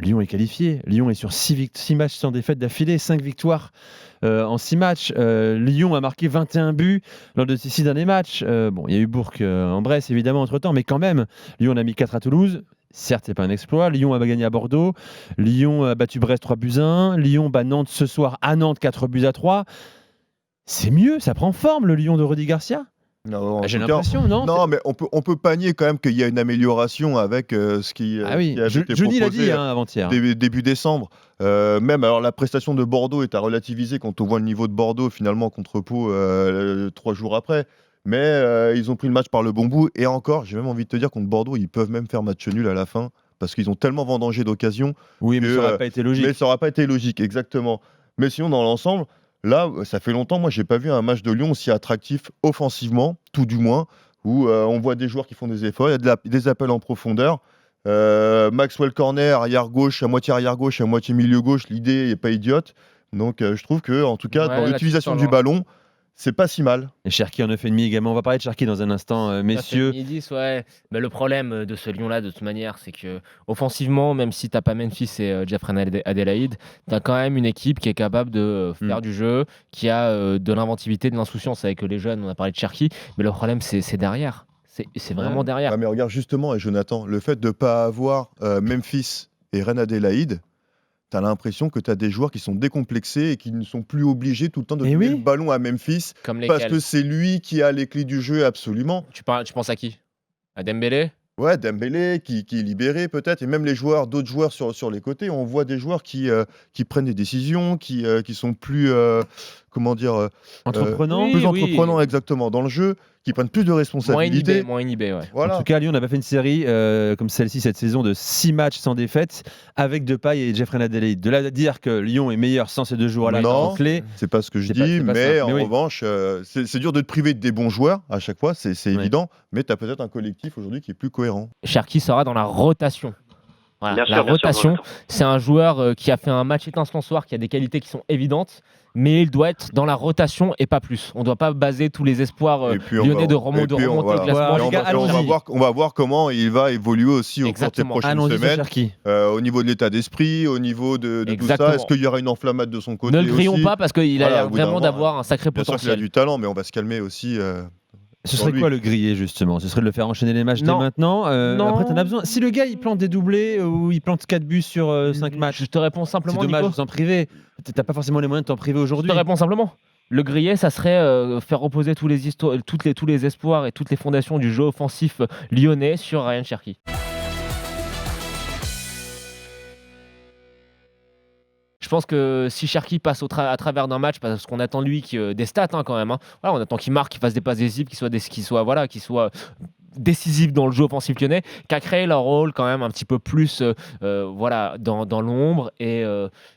Lyon est qualifié. Lyon est sur 6 matchs sans défaite d'affilée, 5 victoires en 6 matchs. Lyon a marqué 21 buts lors de ces 6 derniers matchs. Bon, il y a eu Bourg en Bresse, évidemment, entre-temps, mais quand même, Lyon en a mis 4 à Toulouse. Certes, c'est pas un exploit. Lyon a gagné à Bordeaux. Lyon a battu Brest 3-1. Lyon bat Nantes ce soir à Nantes 4-3. C'est mieux, ça prend forme, le Lyon de Rudy Garcia. Non, J'ai l'impression, non? Non, mais on peut pas nier quand même qu'il y a une amélioration avec ce qui avait été Johnny l'a proposé dit avant-hier. début décembre. Même alors la prestation de Bordeaux est à relativiser quand on voit le niveau de Bordeaux finalement contre Pau 3 jours après. Mais ils ont pris le match par le bon bout. Et encore, j'ai même envie de te dire contre Bordeaux, ils peuvent même faire match nul à la fin parce qu'ils ont tellement vendangé d'occasions. Oui, mais ça n'aurait pas été logique. Mais ça n'aurait pas été logique, exactement. Mais sinon, dans l'ensemble, là, ça fait longtemps, moi, j'ai pas vu un match de Lyon aussi attractif offensivement, tout du moins, où on voit des joueurs qui font des efforts, il y a des appels en profondeur. Maxwell Corner, arrière-gauche, à moitié milieu gauche, l'idée n'est pas idiote. Donc, je trouve que, en tout cas, dans l'utilisation du ballon, c'est pas si mal. Et Cherki en 9,5 également. On va parler de Cherki dans un instant, messieurs. 10, ouais. Mais le problème de ce Lyon-là, de toute manière, c'est que offensivement, même si tu n'as pas Memphis et Jeffrey Adélaïde, tu as quand même une équipe qui est capable de faire du jeu, qui a de l'inventivité, de l'insouciance avec les jeunes. On a parlé de Cherki, mais le problème, c'est derrière. C'est vraiment derrière. Ah, mais regarde justement, et Jonathan, le fait de ne pas avoir Memphis et Reine Adélaïde, tu as l'impression que tu as des joueurs qui sont décomplexés et qui ne sont plus obligés tout le temps de donner le ballon à Memphis parce que c'est lui qui a les clés du jeu absolument. Tu penses à qui? À Dembélé? Ouais, Dembélé qui est libéré peut-être, et même d'autres joueurs sur les côtés. On voit des joueurs qui prennent des décisions, qui sont plus entreprenants exactement dans le jeu, qui prennent plus de responsabilités. Moins inhibé, ouais. Voilà. En tout cas, Lyon n'a pas fait une série comme celle-ci cette saison de 6 matchs sans défaite avec Depay et Jeffrey Adélaïde. De là à dire que Lyon est meilleur sans ces deux joueurs-là en clé. C'est pas ce que je dis, mais en revanche, c'est dur de te priver de des bons joueurs à chaque fois, c'est évident, mais tu as peut-être un collectif aujourd'hui qui est plus cohérent. Cherki sera dans la rotation. Voilà. La rotation, c'est un joueur qui a fait un match étincelant ce soir, qui a des qualités qui sont évidentes, mais il doit être dans la rotation et pas plus. On ne doit pas baser tous les espoirs lyonnais de remonter le classement. On va voir comment il va évoluer aussi au cours des prochaines semaines. Au niveau de l'état d'esprit, au niveau de tout ça. Est-ce qu'il y aura une enflammade de son côté? Ne le grillons pas parce qu'il a l'air vraiment d'avoir un sacré potentiel. Bien sûr qu'il a du talent, mais on va se calmer aussi. Ce serait quoi le griller justement? Ce serait de le faire enchaîner les matchs dès maintenant. Après, t'en as besoin. Si le gars il plante des doublés ou il plante 4 buts sur 5 matchs, je te réponds simplement. C'est dommage Nico. de s'en priver. T'as pas forcément les moyens de t'en priver aujourd'hui. Je te réponds simplement. Le griller, ça serait faire reposer tous les espoirs et toutes les fondations du jeu offensif lyonnais sur Ryan Cherki. Je pense que si Cherki passe à travers d'un match, parce qu'on attend de lui des stats quand même. Voilà, on attend qu'il marque, qu'il fasse des passes décisives, qu'il soit décisif dans le jeu offensif lyonnais, qu'a créé leur rôle quand même un petit peu plus dans l'ombre. Et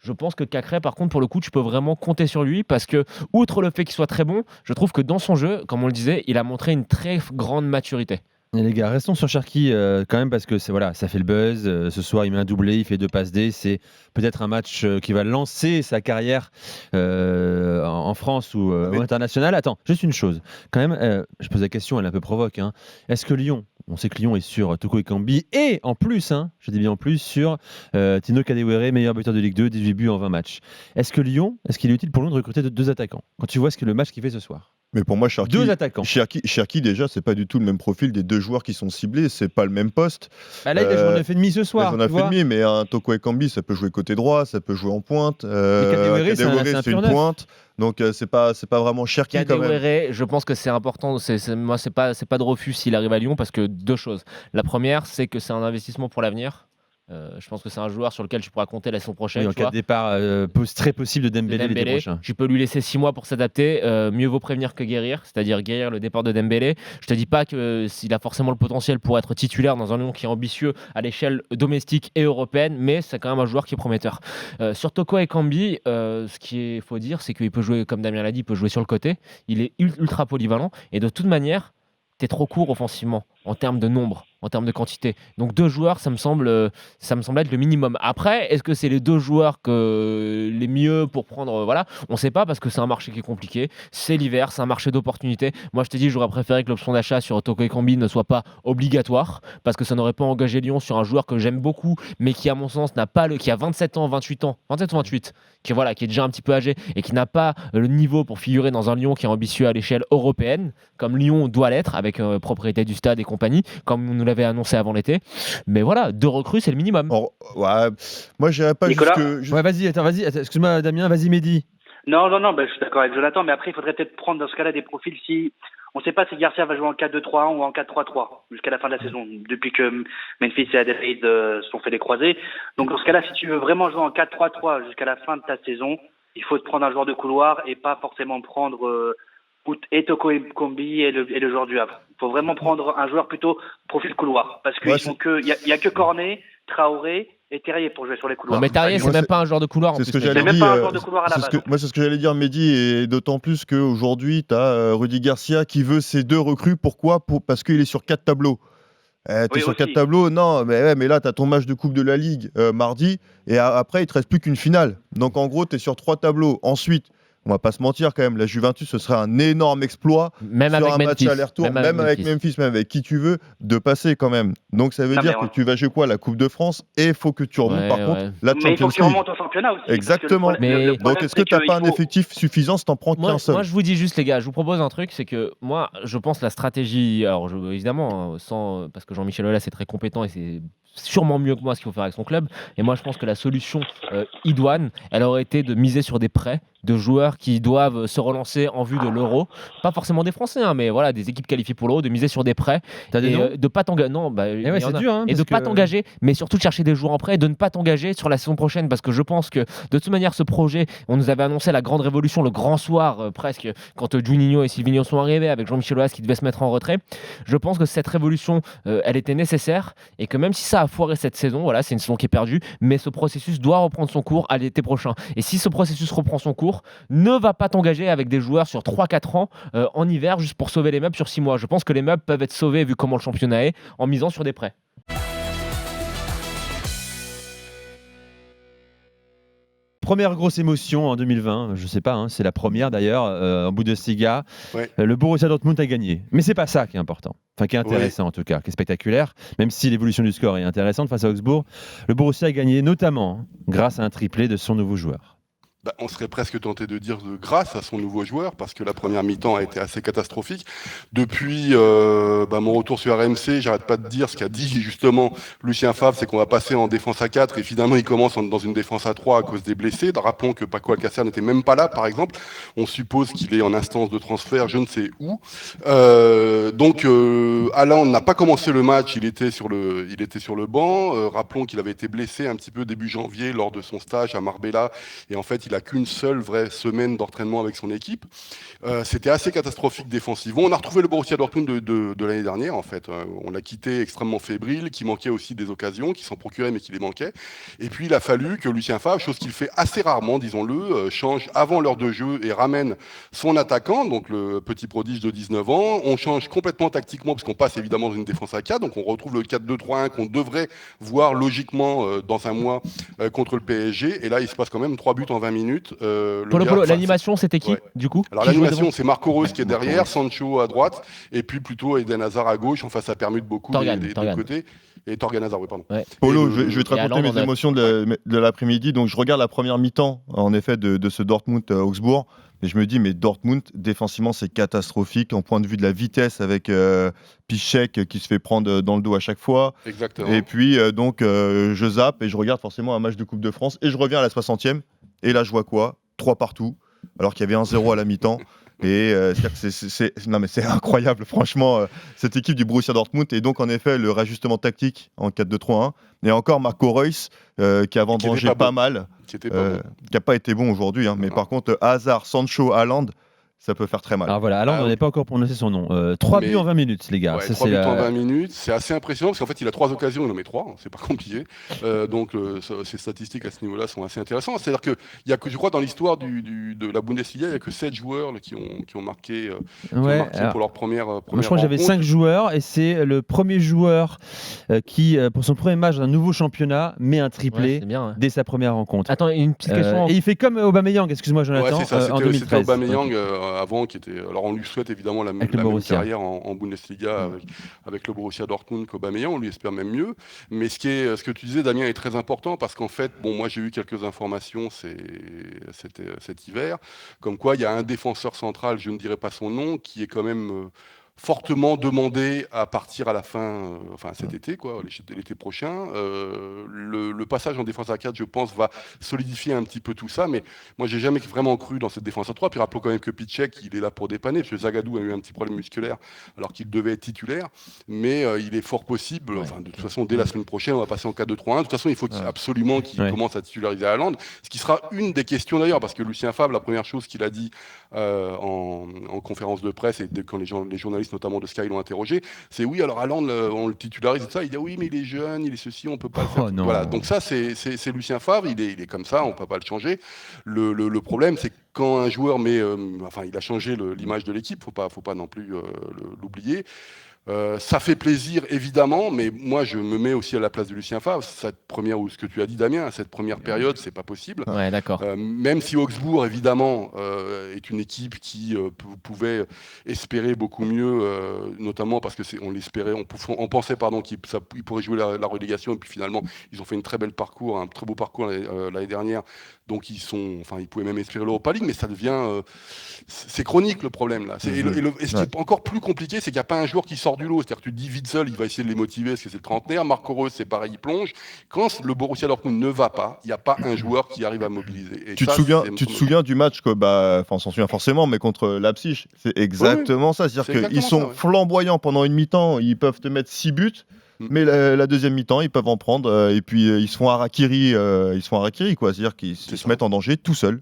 je pense que Cacré, par contre, pour le coup, tu peux vraiment compter sur lui parce que, outre le fait qu'il soit très bon, je trouve que dans son jeu, comme on le disait, il a montré une très grande maturité. Et les gars, restons sur Cherki quand même parce que ça fait le buzz. Ce soir, il met un doublé, il fait 2 passes D. C'est peut-être un match qui va lancer sa carrière en France ou international. Attends, juste une chose. Quand même, je pose la question, elle est un peu provoque. Est-ce que Lyon, on sait que Lyon est sur Toko Ekambi et en plus, je dis bien en plus, sur Tino Kadewere, meilleur buteur de Ligue 2, 18 buts en 20 matchs. Est-ce qu'il est utile pour Lyon de recruter 2 attaquants quand tu vois le match qu'il fait ce soir? Mais pour moi, Cherki, 2 attaquants. Cherki, déjà, c'est pas du tout le même profil des 2 joueurs qui sont ciblés. C'est pas le même poste. Là, il a joué en 9,5 ce soir. Il a fait demi, mais un Toko Ekambi, ça peut jouer côté droit, ça peut jouer en pointe. Kadewere, c'est une pointe. Donc, c'est pas vraiment Cherki quand même. Kadewere, je pense que c'est important. Moi, c'est pas de refus s'il arrive à Lyon parce que 2 choses. La première, c'est que c'est un investissement pour l'avenir. Je pense que c'est un joueur sur lequel tu pourras compter la saison prochaine. En cas de départ très possible de Dembélé l'été prochain. Tu peux lui laisser 6 mois pour s'adapter. Mieux vaut prévenir que guérir, c'est-à-dire guérir le départ de Dembélé. Je te dis pas qu'il a forcément le potentiel pour être titulaire dans un Lyon qui est ambitieux à l'échelle domestique et européenne, mais c'est quand même un joueur qui est prometteur. Sur Toko Ekambi, ce qu'il faut dire, c'est qu'il peut jouer, comme Damien l'a dit, il peut jouer sur le côté. Il est ultra polyvalent et de toute manière, t'es trop court offensivement en termes de nombre. en termes de quantité. Donc 2 joueurs, ça me semble être le minimum. Après, est-ce que c'est les 2 joueurs les mieux pour prendre voilà, on ne sait pas parce que c'est un marché qui est compliqué. C'est l'hiver, c'est un marché d'opportunités. Moi, je te dis, j'aurais préféré que l'option d'achat sur Toko Ekambi ne soit pas obligatoire parce que ça n'aurait pas engagé Lyon sur un joueur que j'aime beaucoup, mais qui, à mon sens, qui a 27 ans, 28 ans, 27 ou 28, qui est déjà un petit peu âgé et qui n'a pas le niveau pour figurer dans un Lyon qui est ambitieux à l'échelle européenne, comme Lyon doit l'être, avec propriété du stade et compagnie, comme on nous l'avait annoncé avant l'été. Mais voilà, 2 recrues, c'est le minimum. Ouais, moi, j'irais pas Nicolas jusque. Ouais, vas-y, excuse-moi Damien, vas-y Mehdi. Non, je suis d'accord avec Jonathan, mais après, il faudrait peut-être prendre dans ce cas-là des profils si. On ne sait pas si Garcia va jouer en 4-2-3-1 ou en 4-3-3 jusqu'à la fin de la saison, depuis que Memphis et Adelaide se sont fait les croisés. Donc dans ce cas-là, si tu veux vraiment jouer en 4-3-3 jusqu'à la fin de ta saison, il faut te prendre un joueur de couloir et pas forcément prendre et Toko Ekambi et le joueur du Havre. Il faut vraiment prendre un joueur plutôt profil couloir, parce qu'il y a que Cornet, Traoré et Terrier pour jouer sur les couloirs. Non, mais Terrier, c'est même pas un joueur de couloir. C'est ce que C'est j'allais même dire. pas un joueur de couloir à la base. Moi, c'est ce que j'allais dire, Mehdi, et d'autant plus qu'aujourd'hui, tu as Rudy Garcia qui veut ces 2 recrues. Pourquoi ? Parce qu'il est sur 4 tableaux. T'es sur 4 tableaux, non, mais là, tu as ton match de Coupe de la Ligue mardi, et après, il te reste plus qu'une finale. Donc, en gros, tu es sur 3 tableaux. Ensuite, on va pas se mentir quand même, la Juventus, ce serait un énorme exploit même sur avec un Memphis, match aller-retour, même avec Memphis, même avec qui tu veux, de passer quand même. Donc ça veut dire que tu vas jouer quoi, la Coupe de France, et il faut que tu remontes par contre la Champions League. Mais il faut que tu remontes au championnat aussi. Exactement. Donc est-ce que tu n'as pas un effectif suffisant si tu n'en prends qu'un seul ? Moi, je vous dis juste, les gars, je vous propose un truc, c'est que moi, je pense la stratégie, alors évidemment, parce que Jean-Michel Aulas est très compétent et c'est sûrement mieux que moi ce qu'il faut faire avec son club. Et moi, je pense que la solution idoine, elle aurait été de miser sur des prêts de joueurs qui doivent se relancer en vue de l'Euro. Pas forcément des Français, mais voilà, des équipes qualifiées pour l'Euro, de miser sur des prêts. T'as des noms de pas t'engager. Non, c'est dur. et de pas t'engager, mais surtout de chercher des joueurs en prêt et de ne pas t'engager sur la saison prochaine, parce que je pense que de toute manière, ce projet, on nous avait annoncé la grande révolution, le grand soir presque, quand Juninho et Silvinho sont arrivés avec Jean-Michel Aulas qui devait se mettre en retrait. Je pense que cette révolution, elle était nécessaire et que même si ça a foiré cette saison, voilà, c'est une saison qui est perdue, mais ce processus doit reprendre son cours à l'été prochain. Et si ce processus reprend son cours, ne va pas t'engager avec des joueurs sur 3-4 ans en hiver juste pour sauver les meubles sur 6 mois. Je pense que les meubles peuvent être sauvés vu comment le championnat est en misant sur des prêts. Première grosse émotion en 2020, je sais pas, c'est la première d'ailleurs, en Bundesliga. Ouais. Le Borussia Dortmund a gagné. Mais c'est pas ça qui est important, enfin qui est intéressant en tout cas, qui est spectaculaire, même si l'évolution du score est intéressante face à Augsbourg. Le Borussia a gagné notamment grâce à un triplé de son nouveau joueur. On serait presque tenté de dire grâce à son nouveau joueur, parce que la première mi-temps a été assez catastrophique. Depuis mon retour sur RMC, j'arrête pas de dire ce qu'a dit justement Lucien Favre, c'est qu'on va passer en défense à 4 et finalement il commence dans une défense à 3 à cause des blessés. Rappelons que Paco Alcácer n'était même pas là, par exemple. On suppose qu'il est en instance de transfert, je ne sais où. Haaland n'a pas commencé le match, il était sur le banc. Rappelons qu'il avait été blessé un petit peu début janvier lors de son stage à Marbella, et en fait il a qu'une seule vraie semaine d'entraînement avec son équipe. C'était assez catastrophique défensivement. On a retrouvé le Borussia Dortmund de l'année dernière, en fait. On l'a quitté extrêmement fébrile, qui manquait aussi des occasions, qui s'en procurait mais qui les manquait. Et puis il a fallu que Lucien Favre, chose qu'il fait assez rarement, disons-le, change avant l'heure de jeu et ramène son attaquant, donc le petit prodige de 19 ans. On change complètement tactiquement, parce qu'on passe évidemment dans une défense à 4, donc on retrouve le 4-2-3-1 qu'on devrait voir logiquement dans un mois contre le PSG. Et là, il se passe quand même 3 buts en 20 minutes. Polo, l'animation, c'était qui, du coup? Alors l'animation, c'est Marco Reus qui est derrière, Sancho à droite, et puis plutôt Eden Hazard à gauche. Enfin, ça permute beaucoup des côtés. Et Torgan Hazard, oui, pardon. Ouais. Polo, je vais te raconter mes émotions de l'après-midi. Donc, je regarde la première mi-temps, en effet, de ce Dortmund-Augsbourg. Et je me dis, mais Dortmund, défensivement, c'est catastrophique. En point de vue de la vitesse, avec Piszczek qui se fait prendre dans le dos à chaque fois. Exactement. Et puis, je zappe et je regarde forcément un match de Coupe de France. Et je reviens à la 60e. Et là, je vois quoi ? 3 partout, alors qu'il y avait 1-0 à la mi-temps. Et c'est incroyable, franchement, cette équipe du Borussia Dortmund. Et donc, en effet, le réajustement tactique en 4-2-3-1. Et encore Marco Reus, qui a vendangé pas mal, qui n'a pas été bon aujourd'hui. Mais par contre, Hazard, Sancho, Haaland, ça peut faire très mal. Alors voilà, Haaland, on n'avait pas encore prononcé son nom. 3 buts en 20 minutes, les gars. Ouais, Ça, 3 buts c'est, en 20 minutes, c'est assez impressionnant parce qu'en fait il a 3 occasions, il en met 3, hein, c'est pas compliqué. Donc ces statistiques à ce niveau-là sont assez intéressantes. C'est-à-dire qu'il y a que, je crois, dans l'histoire de la Bundesliga, il n'y a que 7 joueurs là, qui ont marqué, alors, pour leur première moi, je crois que j'avais rencontre. 5 joueurs et c'est le premier joueur qui, pour son premier match d'un nouveau championnat, met un Ouais, triplé c'est bien. Ouais. dès sa première rencontre. Attends, une petite question. Et il fait comme Aubameyang, excuse-moi Ouais, Jonathan, c'est ça, en c'était 2013. Aubameyang avant qui était. Alors on lui souhaite évidemment la Avec le même Borussia. carrière en Bundesliga avec le Borussia Dortmund qu'Aubameyang, on lui espère même mieux. Mais ce que tu disais, Damien, est très important parce qu'en fait, bon, moi j'ai eu quelques informations cet hiver, comme quoi il y a un défenseur central, je ne dirais pas son nom, qui est quand même fortement demandé à partir à la fin, enfin cet été, quoi, l'été prochain. Le passage en défense à 4, je pense, va solidifier un petit peu tout ça, mais moi j'ai jamais vraiment cru dans cette défense à 3. Puis rappelons quand même que Piszczek, il est là pour dépanner, parce que Zagadou a eu un petit problème musculaire alors qu'il devait être titulaire, mais il est fort possible, enfin, de toute façon dès la semaine prochaine on va passer en 4-2-3-1. De toute façon il faut absolument qu'il commence à titulariser Haaland, ce qui sera une des questions d'ailleurs, parce que Lucien Favre, la première chose qu'il a dit en conférence de presse, et quand les journalistes notamment de Sky l'ont interrogé, c'est oui, alors Haaland, on le titularise et tout ça, il dit oui mais il est jeune, il est ceci, on peut pas le faire. Non. Voilà, donc ça c'est Lucien Favre, il est comme ça, on peut pas le changer. Le problème, c'est que quand un joueur enfin il a changé l'image de l'équipe, faut pas non plus l'oublier. Ça fait plaisir évidemment, mais moi je me mets aussi à la place de Lucien Favre. Cette première, ou ce que tu as dit Damien, cette première période, c'est pas possible. Ouais, d'accord. Même si Augsbourg évidemment est une équipe qui pouvait espérer beaucoup mieux, notamment parce que on l'espérait, on pensait qu'ils pourraient jouer la relégation, et puis finalement ils ont fait un très beau parcours l'année dernière. Donc ils pouvaient même espérer l'Europa League, mais ça devient, c'est chronique le problème là. Et ce qui est encore plus compliqué, c'est qu'il n'y a pas un joueur qui sort du lot. C'est-à-dire que tu te dis Witsel, il va essayer de les motiver parce que c'est le trentenaire. Marco Reus, c'est pareil, il plonge. Quand le Borussia Dortmund ne va pas, il n'y a pas un joueur qui arrive à mobiliser. Et Tu te souviens du match on s'en souvient forcément, mais contre Leipzig, c'est exactement ça. C'est-à-dire qu'ils sont flamboyants pendant une mi-temps, ils peuvent te mettre 6 buts. Mais la deuxième mi-temps, ils peuvent en prendre et puis ils se font harakiri, quoi. C'est-à-dire qu'ils se mettent en danger tout seuls.